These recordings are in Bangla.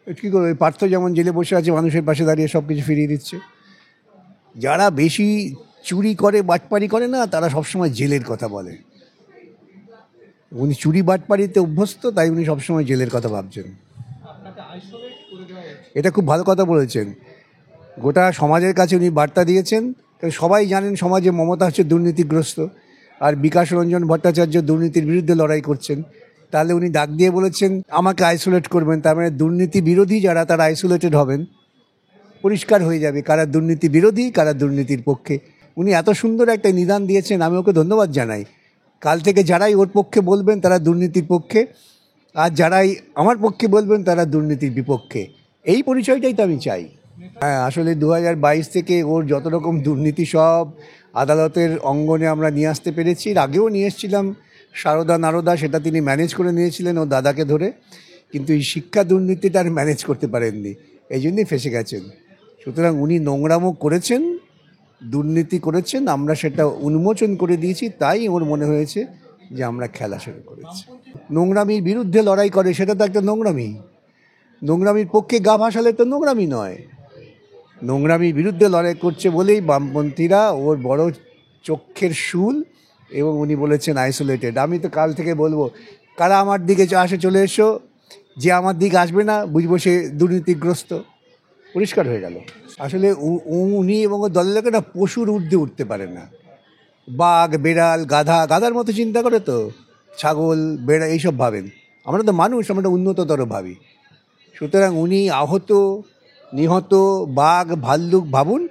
কী করবে, পার্থ যেমন জেলে বসে আছে, মানুষের পাশে দাঁড়িয়ে সব কিছু ফিরিয়ে দিচ্ছে। যারা বেশি চুরি করে বাটপারি করে না, তারা সবসময় জেলের কথা বলে। উনি চুরি বাটপারিতে অভ্যস্ত, তাই উনি সবসময় জেলের কথা ভাবছেন। এটা খুব ভালো কথা বলেছেন। গোটা সমাজের কাছে উনি বার্তা দিয়েছেন। সবাই জানেন সমাজে মমতা হচ্ছে দুর্নীতিগ্রস্ত, আর বিকাশ রঞ্জন ভট্টাচার্য দুর্নীতির বিরুদ্ধে লড়াই করছেন। তাহলে উনি ডাক দিয়ে বলেছেন আমাকে আইসোলেট করবেন, তার মানে দুর্নীতি বিরোধী যারা তারা আইসোলেটেড হবেন। পরিষ্কার হয়ে যাবে কারা দুর্নীতি বিরোধী, কারা দুর্নীতির পক্ষে। উনি এত সুন্দর একটা নিদান দিয়েছেন, আমি ওকে ধন্যবাদ জানাই। কাল থেকে যারাই ওর পক্ষে বলবেন তারা দুর্নীতির পক্ষে, আর যারাই আমার পক্ষে বলবেন তারা দুর্নীতির বিপক্ষে। এই পরিচয়টাই তো আমি চাই। হ্যাঁ, আসলে 2022 থেকে ওর যত রকম দুর্নীতি সব আদালতের অঙ্গনে আমরা নিয়ে আসতে পেরেছি। এর আগেও নিয়ে এসেছিলাম সারদা নারদা, সেটা তিনি ম্যানেজ করে নিয়েছিলেন ওর দাদাকে ধরে, কিন্তু এই শিক্ষা দুর্নীতিটা আর ম্যানেজ করতে পারেননি, এই জন্যই ফেসে গেছেন। সুতরাং উনি নোংরামো করেছেন, দুর্নীতি করেছেন, আমরা সেটা উন্মোচন করে দিয়েছি, তাই ওর মনে হয়েছে যে আমরা খেলা শুরু করেছি। নোংরামির বিরুদ্ধে লড়াই করে, সেটা তো একটা নোংরামি। নোংরামির পক্ষে গা ভাসালে তো নোংরামি নয়। নোংরামির বিরুদ্ধে লড়াই করছে বলেই বামপন্থীরা ওর বড় চক্ষের শুল, এবং উনি বলেছেন আইসোলেটেড। আমি তো কাল থেকে বলবো কারা আমার দিকে আসে চলে এসো, যে আমার দিকে আসবে না বুঝবো সে দুর্নীতিগ্রস্ত। পরিষ্কার হয়ে গেল। আসলে উনি এবং ওর দলের লোকেরা পশুর ঊর্ধ্বে উঠতে পারে না। বাঘ, বেড়াল, গাধার মতো চিন্তা করে তো, ছাগল, বেড়া এইসব ভাবেন। আমরা তো মানুষ, আমরা উন্নততর ভাবি। সুতরাং উনি আহত, নিহত বাঘ, ভাল্লুক ভাবুন,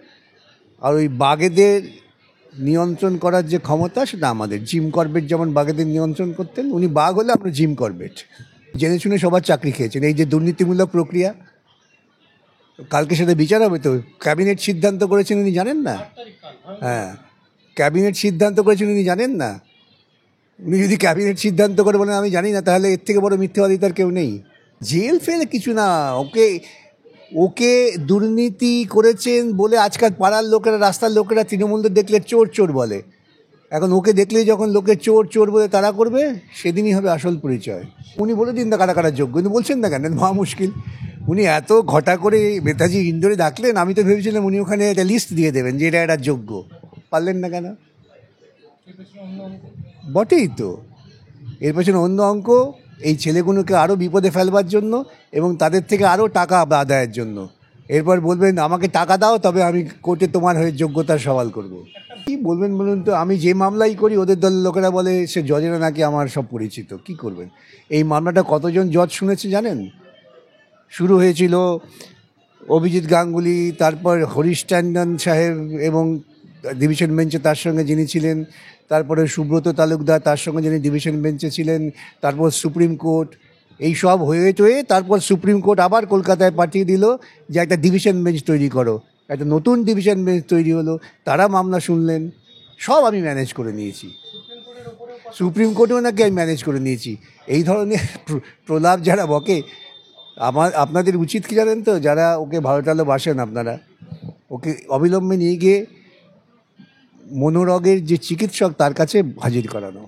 আর ওই বাঘেদের নিয়ন্ত্রণ করার যে ক্ষমতা সেটা আমাদের। জিম করবেট যেমন বাঘেদের নিয়ন্ত্রণ করতেন, উনি বাঘ হলে আমরা জিম করবেট। জেনে শুনে সবার চাকরি খেয়েছেন। এই যে দুর্নীতিমূলক প্রক্রিয়া, কালকে সেটা বিচার হবে তো। ক্যাবিনেট সিদ্ধান্ত করেছেন উনি জানেন না? হ্যাঁ, ক্যাবিনেট সিদ্ধান্ত করেছেন উনি জানেন না? উনি যদি ক্যাবিনেট সিদ্ধান্ত করে বলেন আমি জানি না, তাহলে এর থেকে বড় মিথ্যাবাদী তার কেউ নেই। জেল ফেলে কিছু না, ওকে দুর্নীতি করেছেন বলে আজকাল পাড়ার লোকেরা, রাস্তার লোকেরা তৃণমূলদের দেখলে চোর চোর বলে। এখন ওকে দেখলেই যখন লোকে চোর চোর বলে তারা করবে, সেদিনই হবে আসল পরিচয়। উনি বলে দিন না কারা কারা যোগ্য, উনি বলছেন না কেন? মহা মুশকিল। উনি এত ঘটা করে নেতাজি ইন্দোরে ডাকলেন, আমি তো ভেবেছিলাম উনি ওখানে একটা লিস্ট দিয়ে দেবেন যে এটা যোগ্য। পারলেন না কেন? বটেই তো, এর পেছনে অন্য অঙ্ক। এই ছেলেগুলোকে আরও বিপদে ফেলবার জন্য এবং তাদের থেকে আরও টাকা আদায়ের জন্য। এরপর বলবেন আমাকে টাকা দাও, তবে আমি কোর্টে তোমার হয়ে যোগ্যতার সওয়াল করব। কি বলবেন বলুন তো? আমি যে মামলাই করি ওদের দলের লোকেরা বলে সে জজেরা নাকি আমার সব পরিচিত। কি করবেন? এই মামলাটা কতজন জজ শুনেছে জানেন? শুরু হয়েছিল অভিজিৎ গাঙ্গুলি, তারপর হরিশ ট্যান্ডন সাহেব এবং ডিভিশন বেঞ্চে তার সঙ্গে যিনি ছিলেন, তারপরে সুব্রত তালুকদার তার সঙ্গে যিনি ডিভিশন বেঞ্চে ছিলেন, তারপর সুপ্রিম কোর্ট। এই সব হয়ে তারপর সুপ্রিম কোর্ট আবার কলকাতায় পাঠিয়ে দিল যে একটা ডিভিশন বেঞ্চ তৈরি করো। একটা নতুন ডিভিশন বেঞ্চ তৈরি হলো, তারা মামলা শুনলেন। সব আমি ম্যানেজ করে নিয়েছি। সুপ্রিম কোর্টেও নাকি আমি ম্যানেজ করে নিয়েছি। এই ধরনের প্রলাপ যারা বকে, আপনাদের উচিত কি জানেন তো, যারা ওকে ভালোবাসেন আপনারা, ওকে অবিলম্বে নিয়ে গিয়ে মনোরোগের যে চিকিৎসক তার কাছে হাজির করানো।